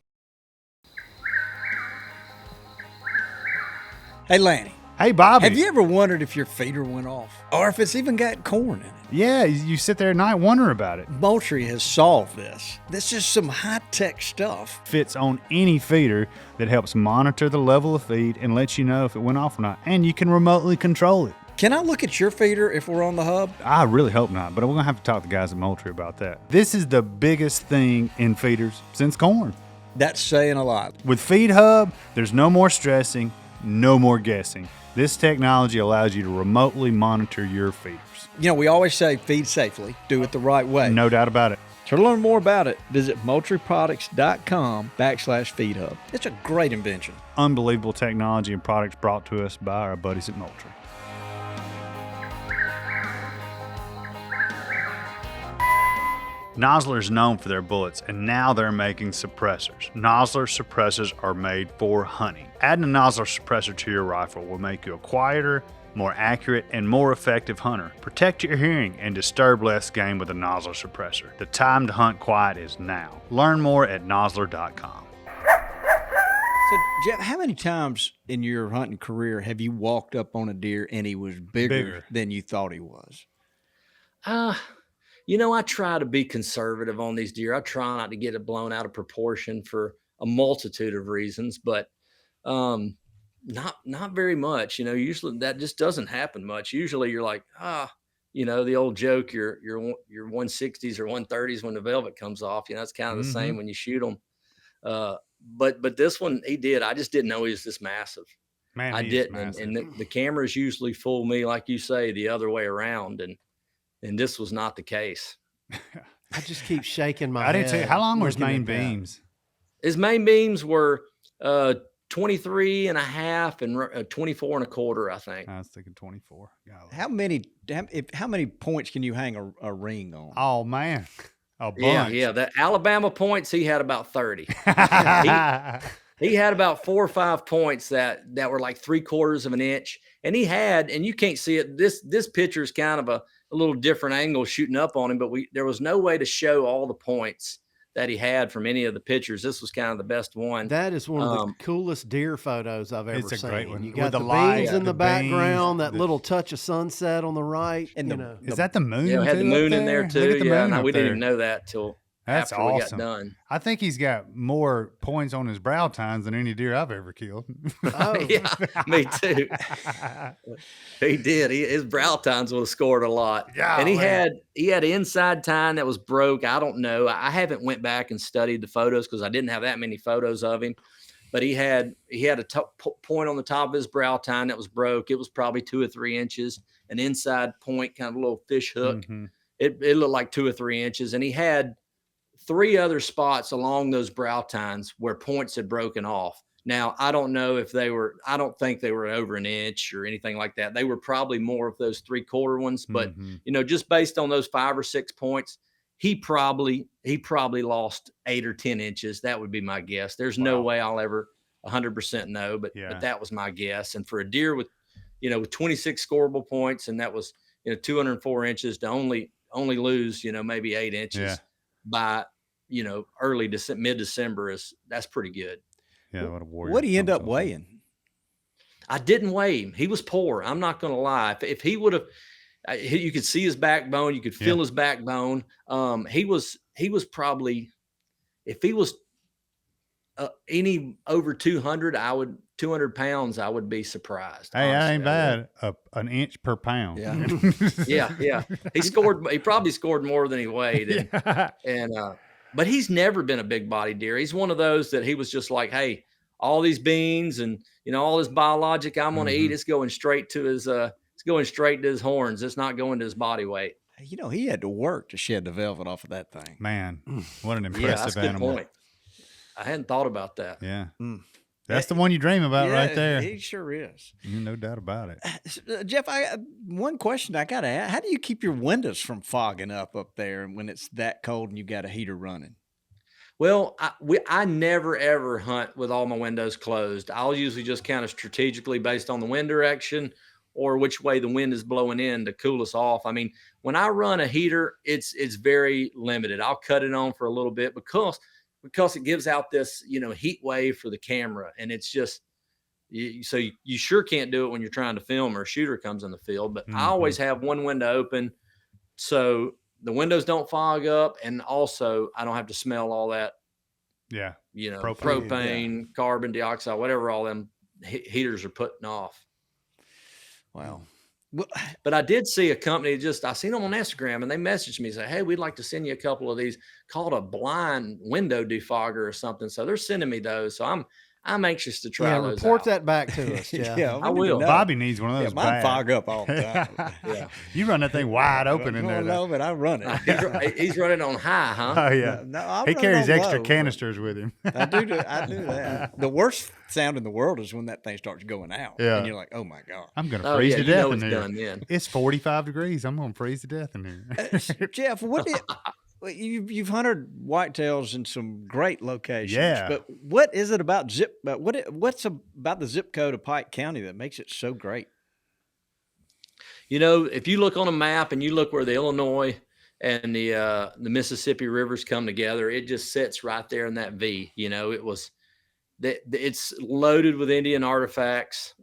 Hey, Lanny. Hey, Bobby. Have you ever wondered if your feeder went off, or if it's even got corn in it? Yeah, you sit there at night wondering about it. Moultrie has solved this. This is some high-tech stuff. Fits on any feeder that helps monitor the level of feed and lets you know if it went off or not. And you can remotely control it. Can I look at your feeder if we're on the hub? I really hope not, but we're going to have to talk to the guys at Moultrie about that. This is the biggest thing in feeders since corn. That's saying a lot. With Feed Hub, there's no more stressing, no more guessing. This technology allows you to remotely monitor your feeders. We always say feed safely, do it the right way. No doubt about it. To learn more about it, visit moultrieproducts.com/feedhub. It's a great invention. Unbelievable technology and products brought to us by our buddies at Moultrie. Nosler is known for their bullets, and now they're making suppressors. Nosler suppressors are made for hunting. Adding a Nosler suppressor to your rifle will make you a quieter, more accurate, and more effective hunter. Protect your hearing and disturb less game with a Nosler suppressor. The time to hunt quiet is now. Learn more at nosler.com. So, Jeff, how many times in your hunting career have you walked up on a deer and he was bigger than you thought he was? I try to be conservative on these deer. I try not to get it blown out of proportion for a multitude of reasons, but not very much. Usually that just doesn't happen much. Usually you're like, the old joke, your 160s or 130s when the velvet comes off. It's kind of the same when you shoot them. But this one he did. I just didn't know he was this massive. Man, I didn't, and the cameras usually fool me, like you say, the other way around, and this was not the case. I just keep shaking my head. I didn't tell you, how long were his main beams? His main beams were 23 and a half and 24 and a quarter, I think. I was thinking 24. How many points can you hang a ring on? Oh, man. A bunch. Yeah. The Alabama points, he had about 30. He had about 4 or 5 points that were like 3/4 of an inch. And he had, and you can't see it, this picture is kind of a little different angle shooting up on him, but there was no way to show all the points that he had from any of the pictures. This was kind of the best one. That is one of the coolest deer photos I've ever seen. It's a great one. You got With the light, beans in the background, beans, that little touch of sunset on the right. And is that the moon? Yeah, had the moon in there too. Yeah, we didn't even know that till That's after awesome. we got done. I think he's got more points on his brow tines than any deer I've ever killed. Oh. Yeah, me too. He did. His brow tines would have scored a lot. Yeah, and he had inside tine that was broke. I don't know. I haven't went back and studied the photos because I didn't have that many photos of him. But he had a point on the top of his brow tine that was broke. It was probably 2 or 3 inches. An inside point, kind of a little fish hook. Mm-hmm. It looked like 2 or 3 inches. And he had 3 other spots along those brow tines where points had broken off. Now, I don't know if I don't think they were over an inch or anything like that. They were probably more of those 3/4 ones, but just based on those 5 or 6 points, he probably lost 8 or 10 inches. That would be my guess. There's no way I'll ever 100% know, but that was my guess. And for a deer with 26 scoreable points, and that was 204 inches to only lose maybe 8 inches by early mid-December that's pretty good. Yeah, what a warrior. What did he end up weighing? I didn't weigh him. He was poor. I'm not going to lie. If he would have, you could see his backbone. You could feel his backbone. He was probably, if he was any over 200, 200 pounds, I would be surprised. Hey, honestly. that ain't bad. An inch per pound. Yeah. Yeah. He probably scored more than he weighed. But he's never been a big body deer. He's one of those that he was just like, hey, all these beans and, all this biologic I'm going to eat, it's going straight to his, horns. It's not going to his body weight. He had to work to shed the velvet off of that thing. Man, what an Yeah, impressive that's a good animal. point. I hadn't thought about that. Yeah. That's the one you dream about right there. He sure is. No doubt about it. Jeff, one question I got to ask. How do you keep your windows from fogging up there when it's that cold and you got a heater running? Well, I never, ever hunt with all my windows closed. I'll usually just kind of strategically based on the wind direction or which way the wind is blowing in to cool us off. I mean, when I run a heater, it's very limited. I'll cut it on for a little bit because it gives out this, heat wave for the camera. And it's just, so you sure can't do it when you're trying to film or a shooter comes in the field. But I always have one window open so the windows don't fog up. And also I don't have to smell all that, propane, carbon dioxide, whatever all them heaters are putting off. Wow. But I did see a company I seen them on Instagram and they messaged me and said, hey, we'd like to send you a couple of these called a blind window defogger or something. So they're sending me those. So I'm anxious to try those report out. that back to us. Yeah, I will. Bobby needs one of those. Mine fog up all the time. Yeah. You run that thing wide open in there. No, but I run it. He's running on high, huh? Oh yeah. No, he carries extra low. canisters with him. I do that. The worst sound in the world is when that thing starts going out. Yeah. And you're like, oh my God. I'm gonna freeze to death in it's here. done then. It's 45 degrees. I'm gonna freeze to death in here. Jeff, you've hunted whitetails in some great locations. Yeah. But what is it about what's about the zip code of Pike County that makes it so great? If you look on a map and you look where the Illinois and the Mississippi rivers come together, it just sits right there in that V. It's loaded with Indian artifacts.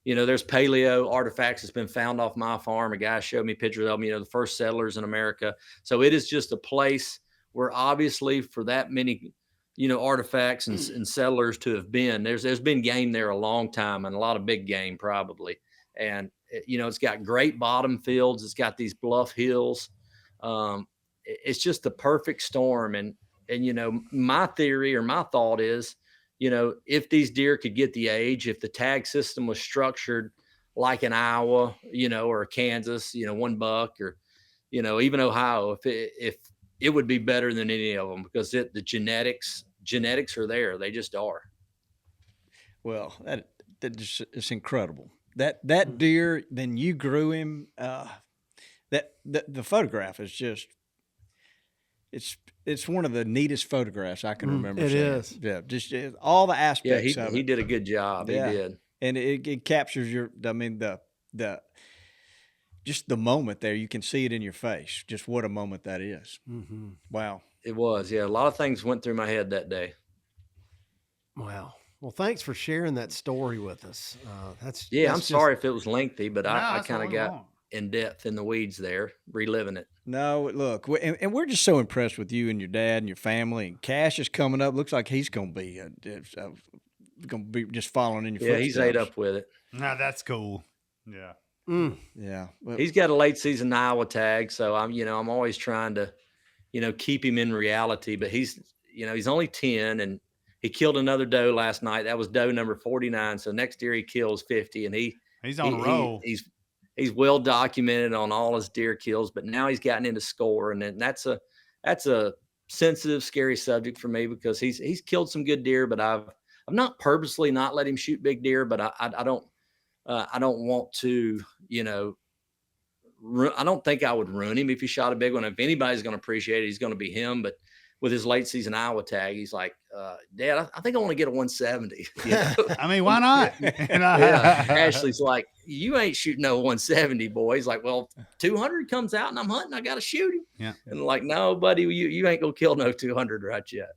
There's paleo artifacts that's been found off my farm. A guy showed me pictures of them, the first settlers in America. So it is just a place where obviously for that many, artifacts and settlers to have been, there's been game there a long time and a lot of big game probably. And, it's got great bottom fields. It's got these bluff hills. It's just the perfect storm. And, my theory or my thought is, if these deer could get the age, if the tag system was structured like in Iowa, or Kansas, one buck or, even Ohio, if it would be better than any of them because the genetics are there. They just are. Well, it's incredible. That deer, then you grew him. The photograph is just, it's one of the neatest photographs I can remember. It is. Yeah, just all the aspects of it. He did a good job. Yeah. He did. And it captures just the moment there. You can see it in your face. Just what a moment that is. Mm-hmm. Wow. It was. Yeah. A lot of things went through my head that day. Wow. Well, thanks for sharing that story with us. I'm sorry if it was lengthy, but I that's kind of all we got want. in depth in the weeds there, reliving it. No, look, and we're just so impressed with you and your dad and your family. And Cash is coming up. Looks like he's going to be just following in your footsteps. Yeah, he's ate up with it. Nah, that's cool. Yeah. Yeah, He's got a late season Iowa tag, so I'm always trying to, keep him in reality. But he's only 10, and he killed another doe last night. That was doe number 49. So next year he kills 50, and he's on a roll. He's well documented on all his deer kills, but now he's gotten into score, and that's a sensitive, scary subject for me because he's killed some good deer, but I've not purposely not let him shoot big deer, but I don't want to, I don't think I would ruin him if he shot a big one. If anybody's going to appreciate it, he's going to be him. But with his late season Iowa tag, he's like, Dad, I think I want to get a 170. I mean, why not? Yeah. Ashley's like, you ain't shooting no 170, boy. He's like, well, 200 comes out and I'm hunting. I got to shoot him. Yeah. And like, no, buddy, you ain't going to kill no 200 right yet.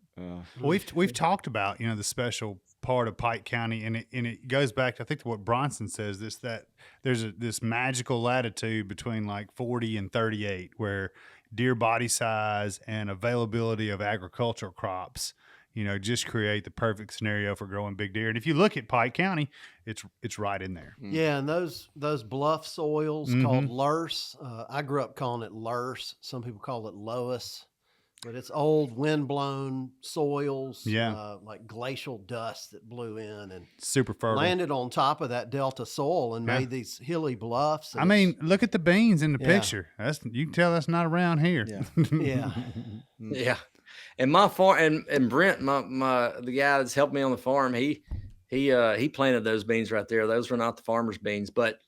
We've talked about, the special part of Pike County, and it goes back to, I think, to what Bronson says, that there's this magical latitude between like 40 and 38 where deer body size and availability of agricultural crops, just create the perfect scenario for growing big deer. And if you look at Pike County, it's right in there. Yeah, and those bluff soils called Lurse. I grew up calling it Lurse. Some people call it Loess, but it's old windblown soils. Yeah. Like glacial dust that blew in and Super fertile. landed on top of that delta soil and made these hilly bluffs. I mean, look at the beans in the Yeah. picture. You can tell that's not around here. yeah. Yeah. And my farm and Brent, the guy that's helped me on the farm, he planted those beans right there. Those were not the farmer's beans, but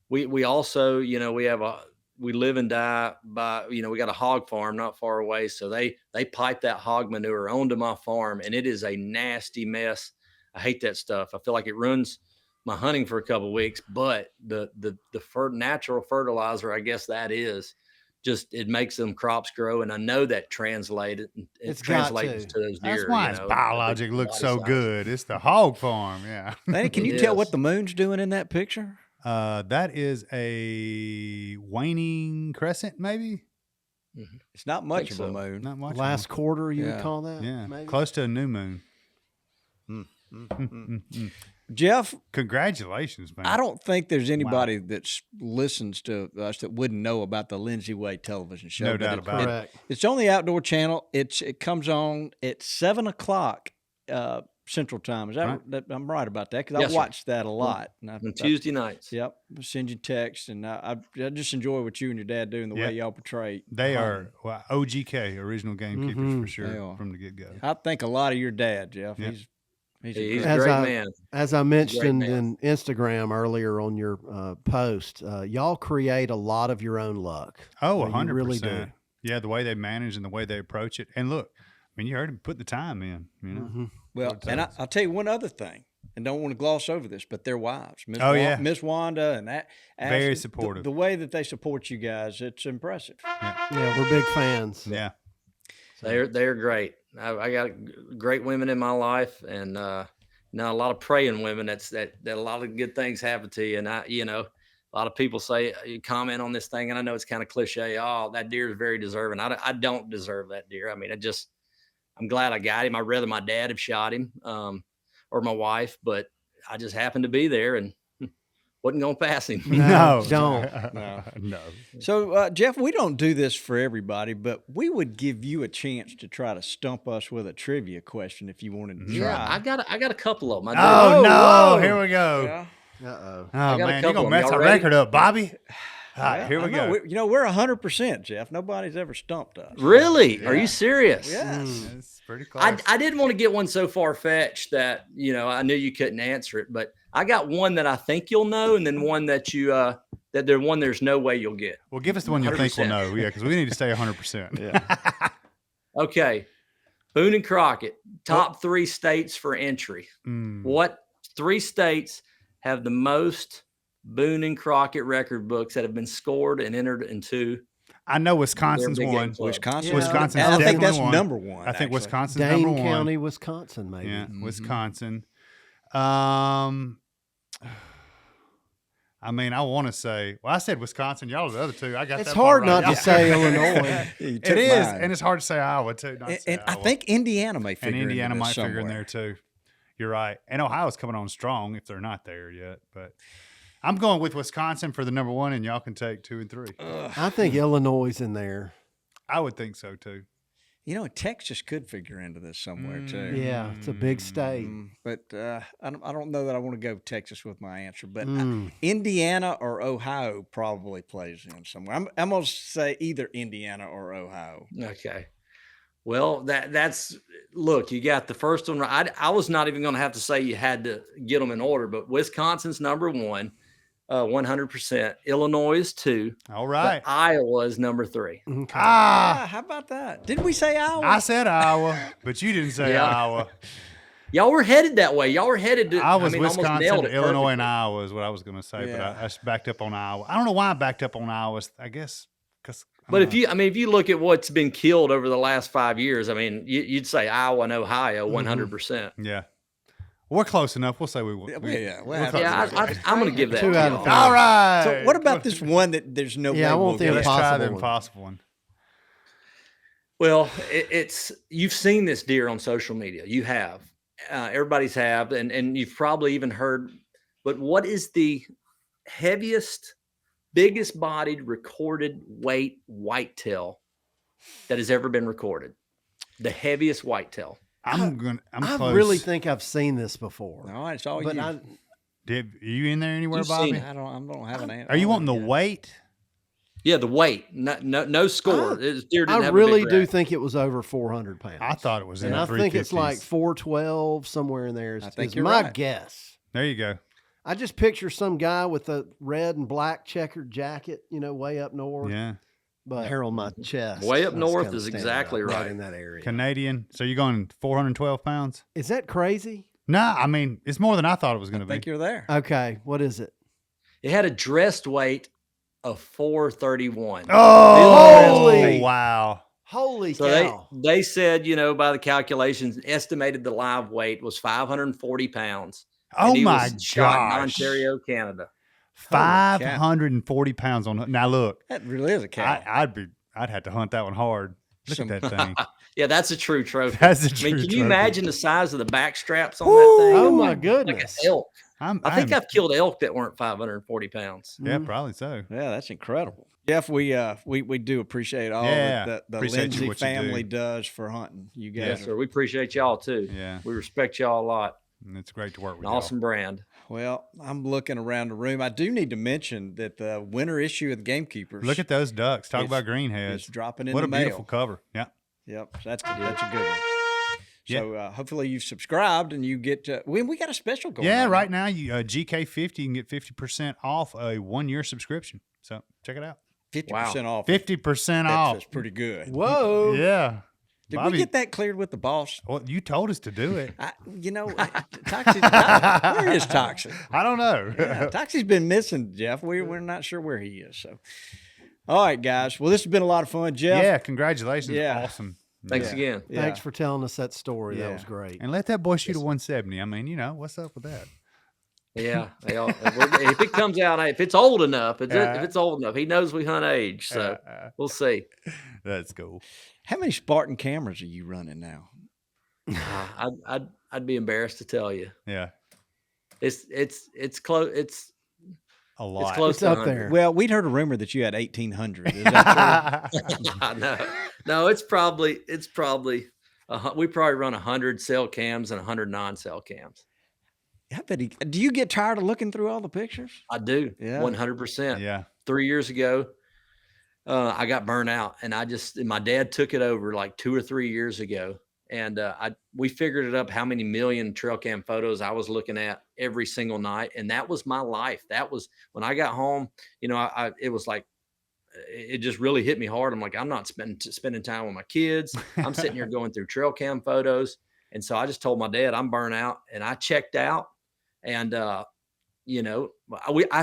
we also, we live and die by, we got a hog farm not far away. So they pipe that hog manure onto my farm, and it is a nasty mess. I hate that stuff. I feel like it ruins my hunting for a couple of weeks, but the natural fertilizer, I guess that is, just it makes them crops grow, and I know that translates to those deer. That's why its biologic looks so good. It's the hog farm, yeah. Lanny, can you tell what the moon's doing in that picture? That is a waning crescent, maybe. It's not much of a moon. Not much. Last quarter, you would call that? Yeah, maybe? close to a new moon. Jeff, congratulations, man. I don't think there's anybody that listens to us that wouldn't know about the Lindsay Way television show. No doubt about it. It's on the Outdoor Channel. It comes on at 7:00 Central Time. Is that right? I'm right about that because I watched that a lot. On Tuesday nights. Yep. I send you texts, and I just enjoy what you and your dad do and the way y'all portray. They are OGK, original Gamekeepers for sure from the get-go. I think a lot of your dad, Jeff. Yep. He's a great man. As I mentioned in Instagram earlier on your post, y'all create a lot of your own luck. Oh, 100%. You really do. Yeah, the way they manage and the way they approach it. And look, I mean, you heard him put the time in, Well, and I'll tell you one other thing, and don't want to gloss over this, but their wives, Miss Wanda, and that very supportive. The way that they support you guys, it's impressive. Yeah, we're big fans. Yeah, they're great. I got great women in my life, and now a lot of praying women. That a lot of good things happen to you, and a lot of people say comment on this thing, and I know it's kind of cliche. Oh, that deer is very deserving. I don't deserve that deer. I mean, I'm glad I got him. I'd rather my dad have shot him or my wife, but I just happened to be there and wasn't going to pass him. No, don't. No. So, Jeff, we don't do this for everybody, but we would give you a chance to try to stump us with a trivia question if you wanted to try. Yeah, I got a couple of them. Whoa. Here we go. Yeah. Uh-oh. Oh, man, you're going to mess our record up, Bobby. All right, here we go. We're 100%, Jeff. Nobody's ever stumped us. Really? Yeah. Are you serious? Yes. That's pretty close. I didn't want to get one so far-fetched that, I knew you couldn't answer it, but I got one that I think you'll know, and then one that there's no way you'll get. Well, give us the one you think we'll know, because we need to stay 100%. Yeah. Okay. Boone and Crockett, top 3 states for entry. What 3 states have the most Boone and Crockett record books that have been scored and entered into? I know Wisconsin's one. Wisconsin's definitely I think that's one. number one. I think Wisconsin's Dane number one. County, Wisconsin, maybe. Yeah, Wisconsin. I mean, I want to say, I said Wisconsin. Y'all are the other 2. I got It's that hard part right. not to say Illinois. It is, and it's hard to say Iowa too. And I think Indiana may figure and Indiana into this might figure in somewhere. there too. You're right, and Ohio's coming on strong if they're not there yet. But I'm going with Wisconsin for the number 1, and y'all can take 2 and 3. I think Illinois is in there. I would think so too. Texas could figure into this somewhere too. Yeah, it's a big state. But I don't know that I want to go Texas with my answer. But Indiana or Ohio probably plays in somewhere. I'm going to say either Indiana or Ohio. Okay. Well, that's look. You got the first one. I was not even going to have to say you had to get them in order, but Wisconsin's number 1. 100%. Illinois is 2. All right. Iowa is number 3. Okay. How about that? Didn't we say Iowa? I said Iowa, but you didn't say Iowa. Y'all were headed that way. Y'all were headed to. I was almost Wisconsin, nailed it Illinois, and perfectly. Iowa is what I was going to say, but I backed up on Iowa. I don't know why I backed up on Iowa. I guess because. But if you look at what's been killed over the last 5 years, I mean, you'd say Iowa and Ohio 100%. Yeah. We're close enough. We'll say we will. I'm going to give that 2 out of 3. All right. So what about this one that there's no way I we'll want the get? Let's try the impossible one. impossible one. Well, it's you've seen this deer on social media. You have. Everybody's have, and you've probably even heard. But what is the heaviest, biggest bodied recorded weight whitetail that has ever been recorded? The heaviest whitetail. I close. Really think I've seen this before. No, it's all but you. Are you in there anywhere, Bobby? I don't have an answer. Are you wanting the weight? Yeah, the weight. No score. Deer didn't I have really a big do rack. think it was over 400 pounds. I thought it was in and the I think it's 350s. like 412, somewhere in there. I think is you're my right. guess. There you go. I just picture some guy with a red and black checkered jacket, way up north. Yeah. But hair on my chest. Way up That's north kinda is standing exactly out right. in that area. Canadian. So you're going 412 pounds? Is that crazy? No, I mean, it's more than I thought it was going to I think be. you're there. Okay. What is it? It had a dressed weight of 431. Holy- wow. Holy So cow. they said, by the calculations, estimated the live weight was 540 pounds. Oh and he my was shot in gosh. Ontario, Canada. 540 pounds on. Now look, That really is a cow. I'd have to hunt that one hard. Look at that thing. Yeah, that's a true trophy. That's a true can you trophy. imagine the size of the back straps on that thing? Oh my Like goodness. an elk. I think I'm- I've killed elk that weren't 540 pounds. Yeah, probably so. Yeah, that's incredible. Jeff, we do appreciate all Yeah, that the appreciate Lindsay what you family do. does for hunting. You guys Yes, are sir. We appreciate y'all too. Yeah. We respect y'all a lot. And it's great to work with An awesome brand. well. I'm looking around the room. I do need to mention that the winter issue of the Gamekeepers. y'all. Look at those ducks. Talk It's- about greenheads. it's dropping in What the a mail. beautiful cover. Yeah. Yep, that's a good one. So hopefully you've subscribed and you get. We got a special going. Yeah, on right now you GK50 you can get 50% off a 1-year subscription. So check it out. 50% off. 50% off. That's pretty good. Whoa. Yeah. Did Bobby, we get that cleared with the boss? Well, you told us to do it. Toxie, where is Toxie? I don't know. Yeah, Toxie's been missing, Jeff. We're not sure where he is. So, all right, guys. Well, this has been a lot of fun, Jeff. Yeah, congratulations. Yeah. Awesome. Thanks again. Yeah. Thanks for telling us that story. Yeah. That was great. And let that boy shoot a 170. I mean, what's up with that? Yeah, if it comes out, if it's old enough, if it's old enough, he knows we hunt age. So we'll see. That's cool. How many Spartan cameras are you running now? I'd be embarrassed to tell you. Yeah. It's close. It's A lot. close It's to up 100. there. Well, we'd heard a rumor that you had 1,800. Is that true? No, it's probably we probably run 100 cell cams and 100 non-cell cams. I bet do you get tired of looking through all the pictures? I do. Yeah. 100%. Yeah. 3 years ago, I got burnt out, and my dad took it over like 2 or 3 years ago, and we figured it up how many million trail cam photos I was looking at every single night, and that was my life. That was when I got home. It was like it just really hit me hard. I'm like, I'm not spending time with my kids. I'm sitting here going through trail cam photos, and so I just told my dad I'm burnt out, and I checked out, and I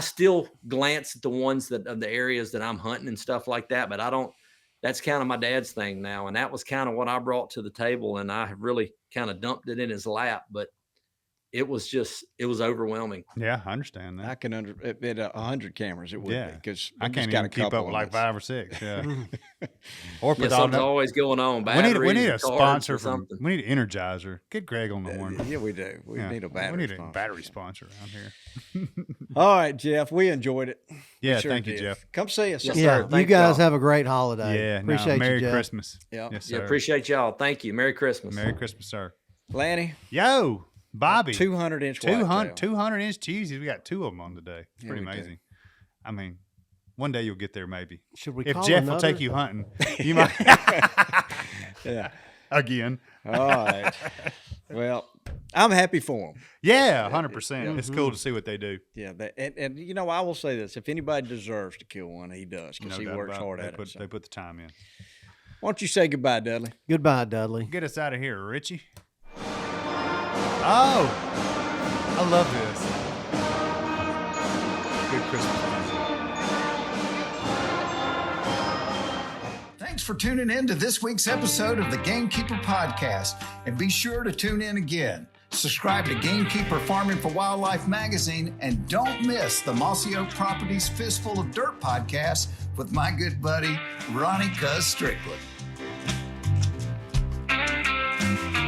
still glance at the ones of the areas that I'm hunting and stuff like that, but I don't. That's kind of my dad's thing now, and that was kind of what I brought to the table, and I have really kind of dumped it in his lap, but it was overwhelming. Yeah, I understand that. I can at 100 cameras, it would be because I can't even keep up with like 5 or 6. Yeah. Or Yeah, something's always going on. we need a Batteries, cards, sponsor or from. something. We need an Energizer. Get Greg on the horn. Yeah, we do. We need a battery. We need a sponsor. battery sponsor around here. All right, Jeff. We enjoyed it. Yeah, We sure thank you, did. Jeff. Come see us. Yes, Yeah, sir. you Thanks, guys y'all. have a great holiday. Yeah, Appreciate Merry you, Jeff. Christmas. Yeah. Yes, Yeah, sir. appreciate y'all. Thank you. Merry Christmas. Merry Christmas, sir. Lanny, Yo, Bobby. 200-inch 200-inch cheesies. We got 2 of them on today. It's Yeah, pretty we do. amazing. I mean, one day you'll get there maybe. Should we If call Jeff another? will take you hunting, you might. Yeah. Again. All right. Well, I'm happy for them. Yeah, 100%. It's cool to see what they do. Yeah. And I will say this: if anybody deserves to kill one, he does because No he doubt works about hard it. at it. So. They put the time in. Why don't you say goodbye, Dudley? Goodbye, Dudley. Get us out of here, Richie. Oh, I love this. Good Christmas music. Thanks for tuning in to this week's episode of the Gamekeeper podcast. And be sure to tune in again. Subscribe to Gamekeeper Farming for Wildlife magazine and don't miss the Mossy Oak Properties Fistful of Dirt podcast with my good buddy, Ronnie Cuz Strickland. Bye.